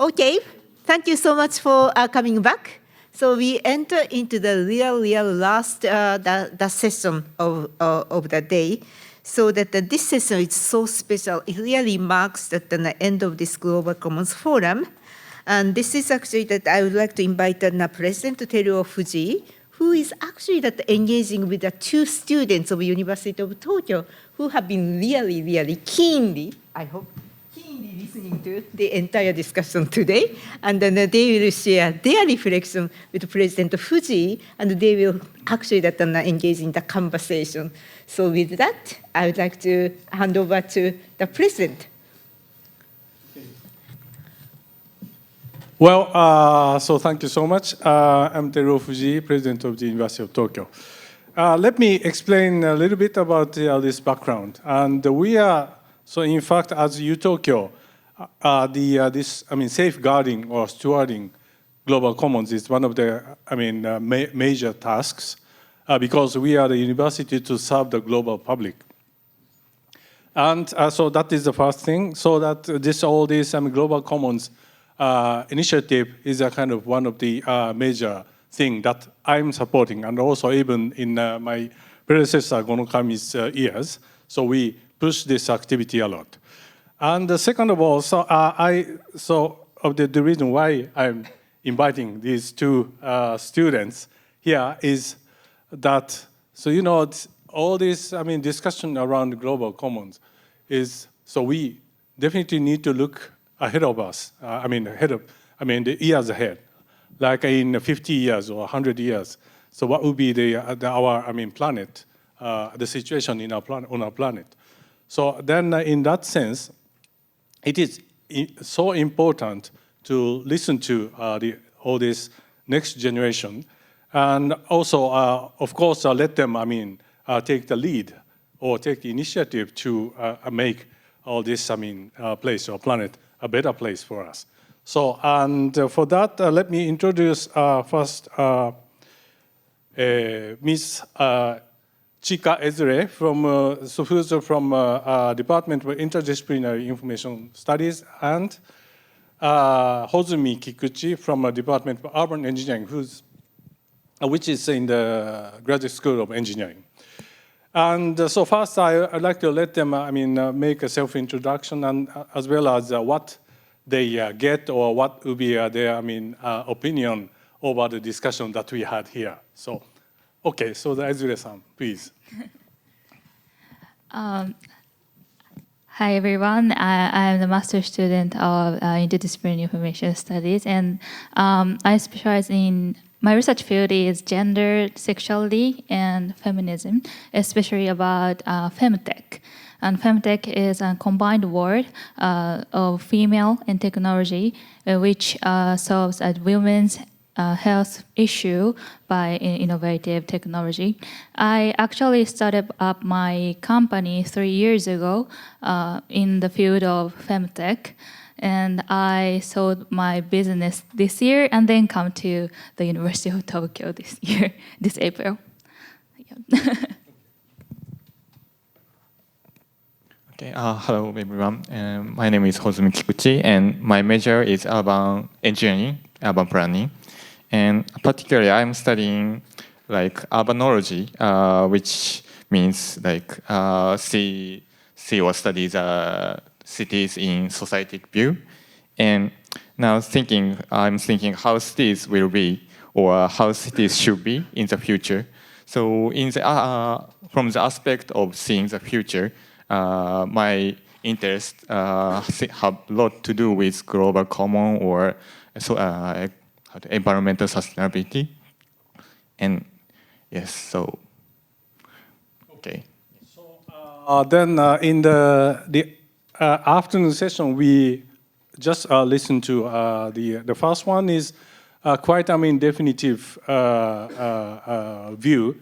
Okay, thank you so much for coming back. So we enter into the real last the session of the day. So that this session is so special. It really marks the end of this Global Commons Forum. And this is actually that I would like to invite the President Teruo Fuji, who is actually engaging with the 2 students of University of Tokyo who have been really keenly, I hope, listening to the entire discussion today. And then they will share their reflection with President Fuji, and they will actually engage in the conversation. So with that, I would like to hand over to the President. Well, so thank you so much. I'm Teruo Fuji, President of the University of Tokyo. Let me explain a little bit about this background. And we are, so in fact, as UTokyo, safeguarding or stewarding global commons is one of the, major tasks because we are the university to serve the global public. And so that is the first thing. So that all this global commons initiative is a kind of one of the major thing that I'm supporting, and also even in my predecessor Gonokami's years. So we push this activity a lot. And second of all, the reason why I'm inviting these 2 students here is that, all this, discussion around global commons is, so we definitely need to look ahead of us, the years ahead, like in 50 years or 100 years. So what would be our planet, the situation in on our planet? So then in that sense, it is so important to listen to all this next generation, and also, of course, let them, take the lead or take the initiative to make all this, place or planet a better place for us. So, and for that, let me introduce first Ms. Chika Ezre, who's from Department of Interdisciplinary Information Studies, and Hozumi Kikuchi from Department of Urban Engineering, which is in the Graduate School of Engineering. And so first, I'd like to let them, make a self-introduction, and as well as what they get or what would be their, opinion over the discussion that we had here. So. Okay, so Ezure-san, please. Hi, everyone. I'm the master's student of Interdisciplinary Information Studies, and I specialize in, my research field is gender, sexuality, and feminism, especially about femtech. And femtech is a combined word of female and technology, which solves women's health issue by innovative technology. I actually started up my company 3 years ago in the field of femtech, and I sold my business this year and then come to the University of Tokyo this April. Yeah. Okay, hello everyone. My name is Hozumi Kikuchi, and my major is urban engineering, urban planning. And particularly, I'm studying urbanology, which means see or study the cities in societic view. And now I'm thinking how cities will be or how cities should be in the future. So from the aspect of seeing the future, my interests have a lot to do with global common or environmental sustainability. And yes, so okay. So then in the afternoon session, we just listened to the first one is quite definitive view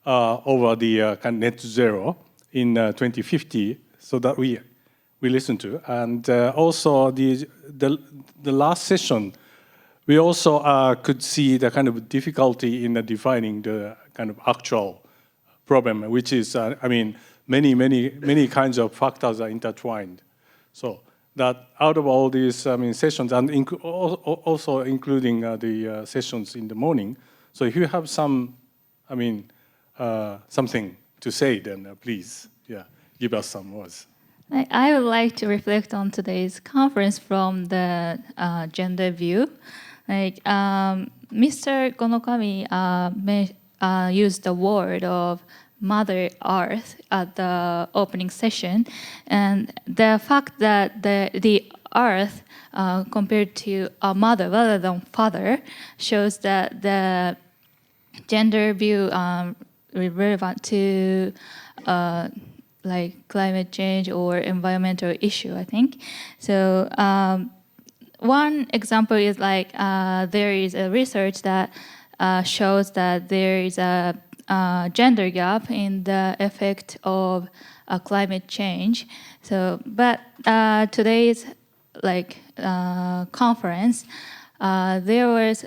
over the net zero in 2050. So that we listened to, and also the last session. We also could see the kind of difficulty in defining the kind of actual problem, which is, many kinds of factors are intertwined. So that out of all these sessions, and also including the sessions in the morning, so if you have some, something to say, then please, give us some words. I would like to reflect on today's conference from the gender view. Mr. Gonokami used the word of Mother Earth at the opening session, and the fact that the Earth compared to a mother rather than father shows that the gender view relevant to like climate change or environmental issue, I think. So one example is like there is a research that shows that there is a gender gap in the effect of climate change. So, but today's like conference, there was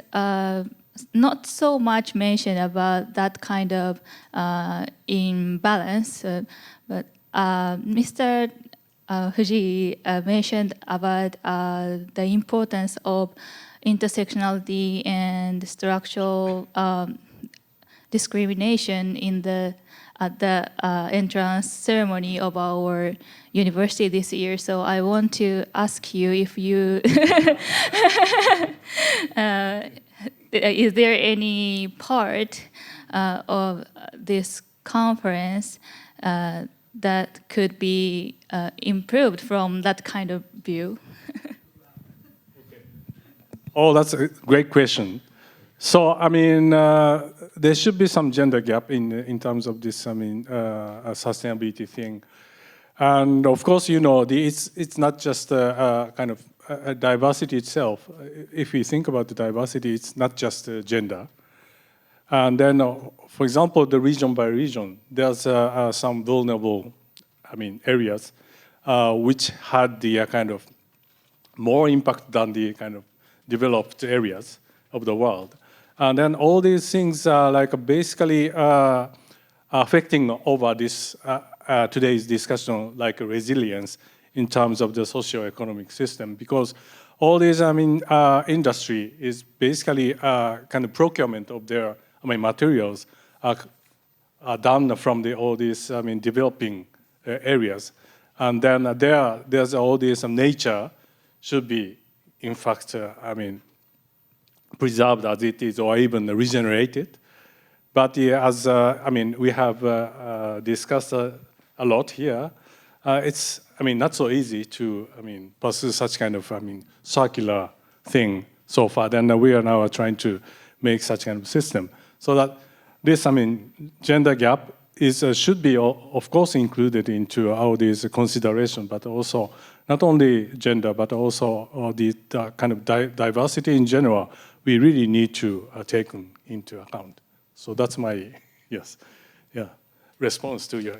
not so much mention about that kind of imbalance. But Mr. Fujii mentioned about the importance of intersectionality and structural discrimination in at the entrance ceremony of our university this year. So I want to ask you if you is there any part of this conference that could be improved from that kind of view? Oh, that's a great question. So, there should be some gender gap in terms of this, sustainability thing. And of course, it's not just a kind of diversity itself. If we think about the diversity, it's not just gender. And then, for example, the region by region, there's some vulnerable, areas which had the kind of more impact than the kind of developed areas of the world. And then all these things are like basically affecting over this today's discussion, like resilience in terms of the socio-economic system, because all this industry is basically kind of procurement of their materials are done from all these developing areas, and then there's all this nature should be in fact preserved as it is or even regenerated. But as we have discussed a lot here, it's not so easy to pursue such kind of circular thing so far. Then we are now trying to make such kind of system so that this gender gap is should be of course included into all these consideration, but also not only gender but also the kind of diversity in general. We really need to take into account. So that's my response to your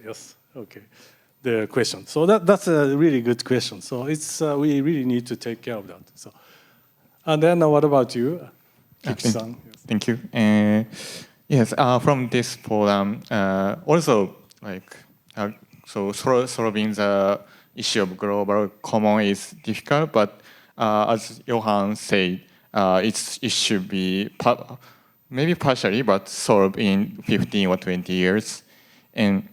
the question. So that's a really good question. So it's we really need to take care of that. So, and then what about you, Kikuchi-san? Thank you. Yes, from this forum, also so solving the issue of global common is difficult, but as Johan said, it should be maybe partially, but solved in 15 or 20 years. And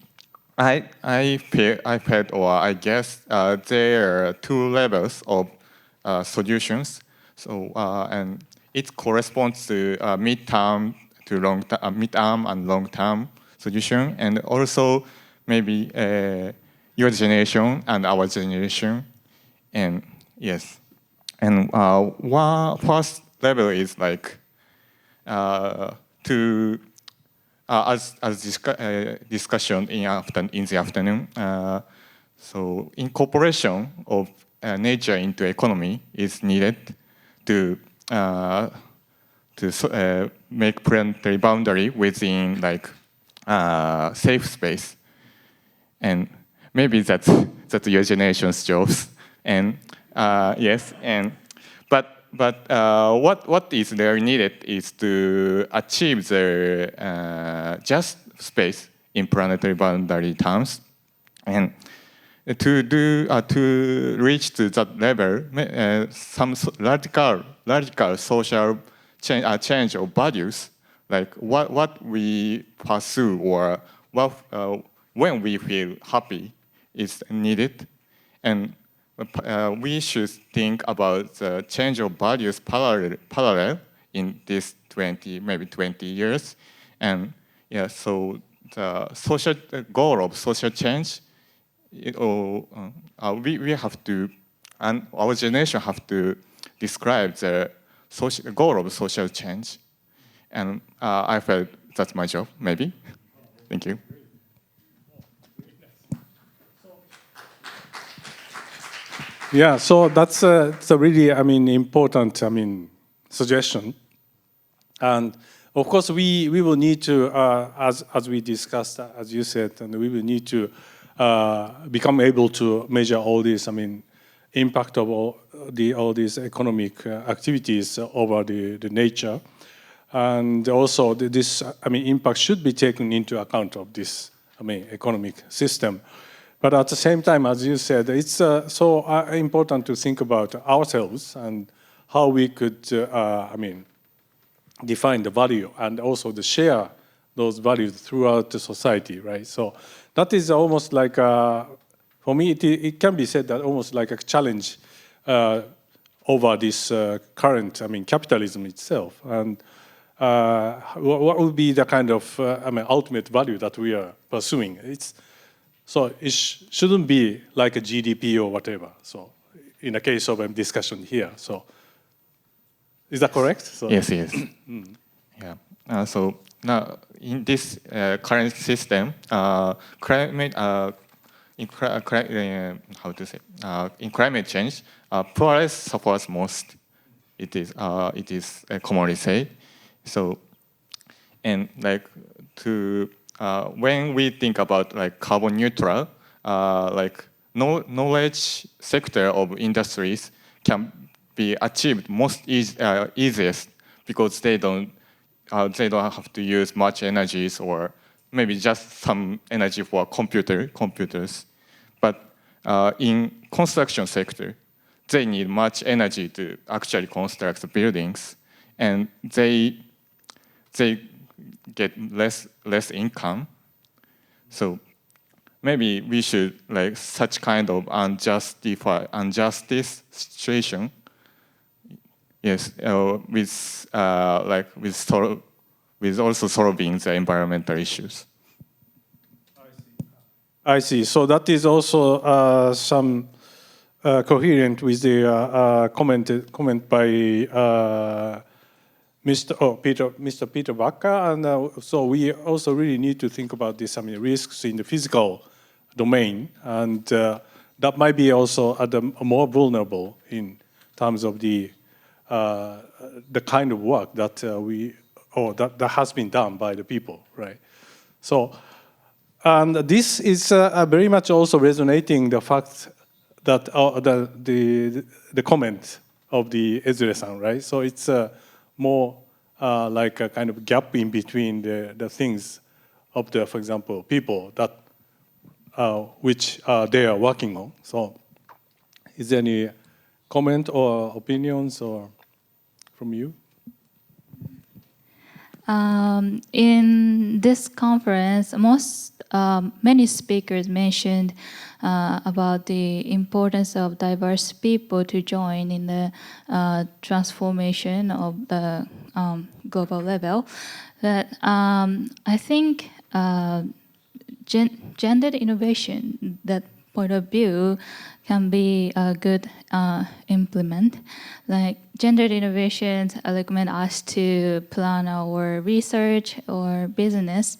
I felt, or I guess, there are two levels of solutions. So and it corresponds to mid-term and long-term solution, and also maybe your generation and our generation. And yes, and one first level is like to as discussion in the afternoon. So incorporation of nature into economy is needed to make planetary boundary within like safe space, and maybe that's your generation's jobs. And yes, and but what is there needed is to achieve the just space in planetary boundary terms, and to reach to that level, some radical social change of values, like what we pursue or when we feel happy is needed, and we should think about the change of values parallel in this 20 years, and yeah, so the social goal of social change, we have to, and our generation have to describe the goal of social change, and I felt that's my job, maybe. Thank you. Yeah, so that's a really, important, suggestion. And of course, we will need to, as we discussed, as you said, and we will need to become able to measure all these, impact of all these economic activities over the nature. And also, this, impact should be taken into account of this, economic system. But at the same time, as you said, it's so important to think about ourselves and how we could, define the value and also to share those values throughout the society, right? So that is almost like, for me, it can be said that almost like a challenge over this current, capitalism itself. And what would be the kind of, ultimate value that we are pursuing? So it shouldn't be like a GDP or whatever. So in the case of a discussion here, so is that correct? So, yes. Yeah. So now in this current system, climate, in climate change, poorest suffers most. It is commonly said. So, and like to when we think about like carbon neutral, like knowledge sector of industries can be achieved most easiest because they don't have to use much energies or maybe just some energy for computers. But in construction sector, they need much energy to actually construct the buildings, and they get less income. So maybe we should like such kind of injustice situation. Yes, with also solving the environmental issues. I see. So that is also some coherent with the comment by Mr. Peter Bakker, and so we also really need to think about this. Risks in the physical domain, and that might be also more vulnerable in terms of the kind of work that that has been done by the people, right? So, and this is very much also resonating the fact that the comment of the Ezra-san, right? So it's more like a kind of gap in between the things of the, for example, people that which they are working on. So, is there any comment or opinions or from you? In this conference, many speakers mentioned about the importance of diverse people to join in the transformation of the global level. But I think gendered innovation, that point of view, can be a good implement. Like gendered innovations recommend us to plan our research or business,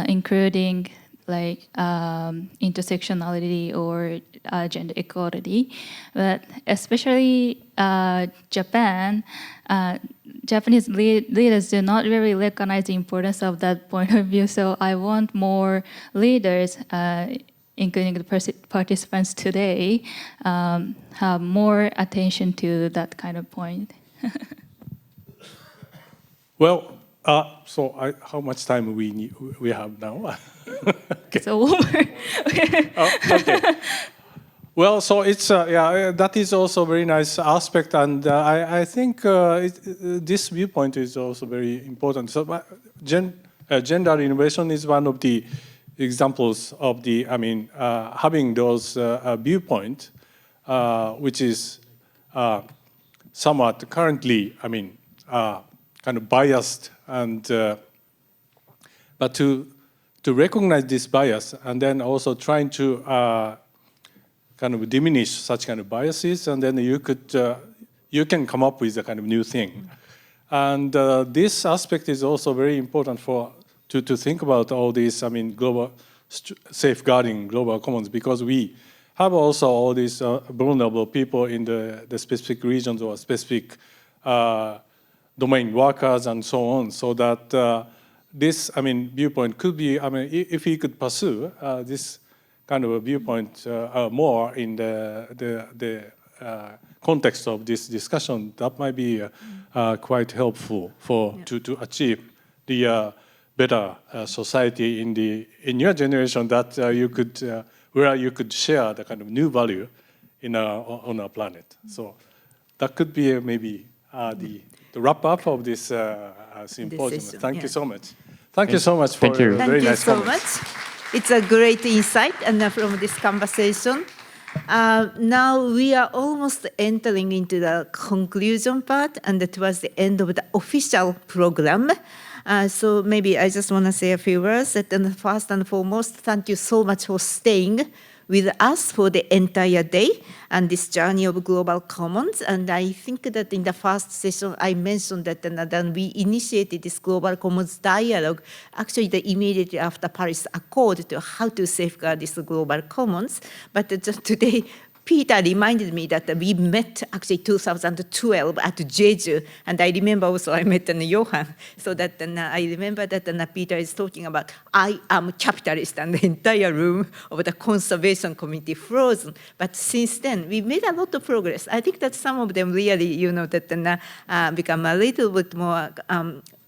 including like intersectionality or gender equality. But especially Japan, Japanese leaders do not really recognize the importance of that point of view. So I want more leaders, including the participants today, have more attention to that kind of point. Well, How much time we have now? Okay. So over. Okay. Well, so it's that is also a very nice aspect, and I think this viewpoint is also very important. So, gender innovation is one of the examples of the, having those viewpoint, which is somewhat currently, kind of biased, and but to recognize this bias and then also trying to kind of diminish such kind of biases, and then you can come up with a kind of new thing. And this aspect is also very important to think about all these, global safeguarding global commons, because we have also all these vulnerable people in the specific regions or specific domain workers and so on, so that this, viewpoint could be, if we could pursue this kind of a viewpoint more in the context of this discussion, that might be quite helpful to achieve the better society in your generation, that you could where you could share the kind of new value on our planet. So that could be maybe the wrap up of this symposium. Thank you so much. Thank you so much for your very nice comments. Thank you so much. It's a great insight from this conversation. Now we are almost entering into the conclusion part and towards the end of the official program. So maybe I just want to say a few words. And first and foremost, thank you so much for staying with us for the entire day and this journey of global commons. And I think that in the first session, I mentioned that then we initiated this global commons dialogue, actually immediately after Paris Accord, to how to safeguard this global commons. But just today, Peter reminded me that we met actually 2012 at Jeju, and I remember also I met Johan, so that I remember that Peter is talking about I am capitalist, and the entire room of the conservation committee frozen. But since then, we made a lot of progress. I think that some of them really, become a little bit more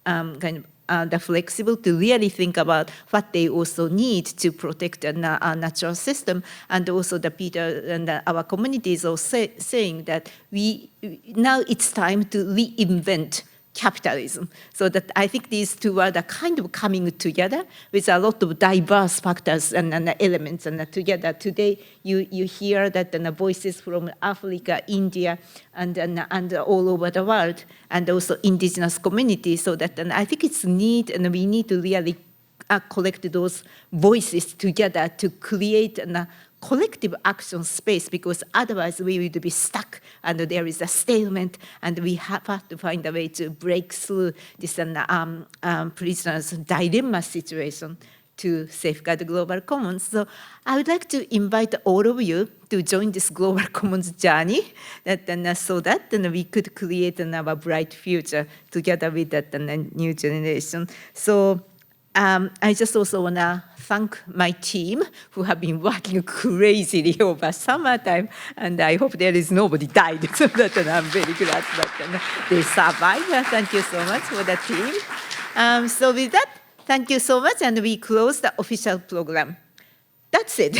kind of the flexible to really think about what they also need to protect the natural system. And also the Peter and our communities are saying that now it's time to reinvent capitalism. So that I think these two are the kind of coming together with a lot of diverse factors and elements and together. Today you hear that the voices from Africa, India, and all over the world, and also indigenous communities. So that I think it's need, and we need to really collect those voices together to create a collective action space, because otherwise we would be stuck and there is a stalemate, and we have to find a way to break through this prisoner's dilemma situation to safeguard the global commons. So I would like to invite all of you to join this global commons journey, so that we could create another bright future together with that new generation. So I just also want to thank my team who have been working crazily over summertime, and I hope there is nobody died, so that I'm very glad that they survived. Thank you so much for the team. So with that, thank you so much, and we close the official program. That's it.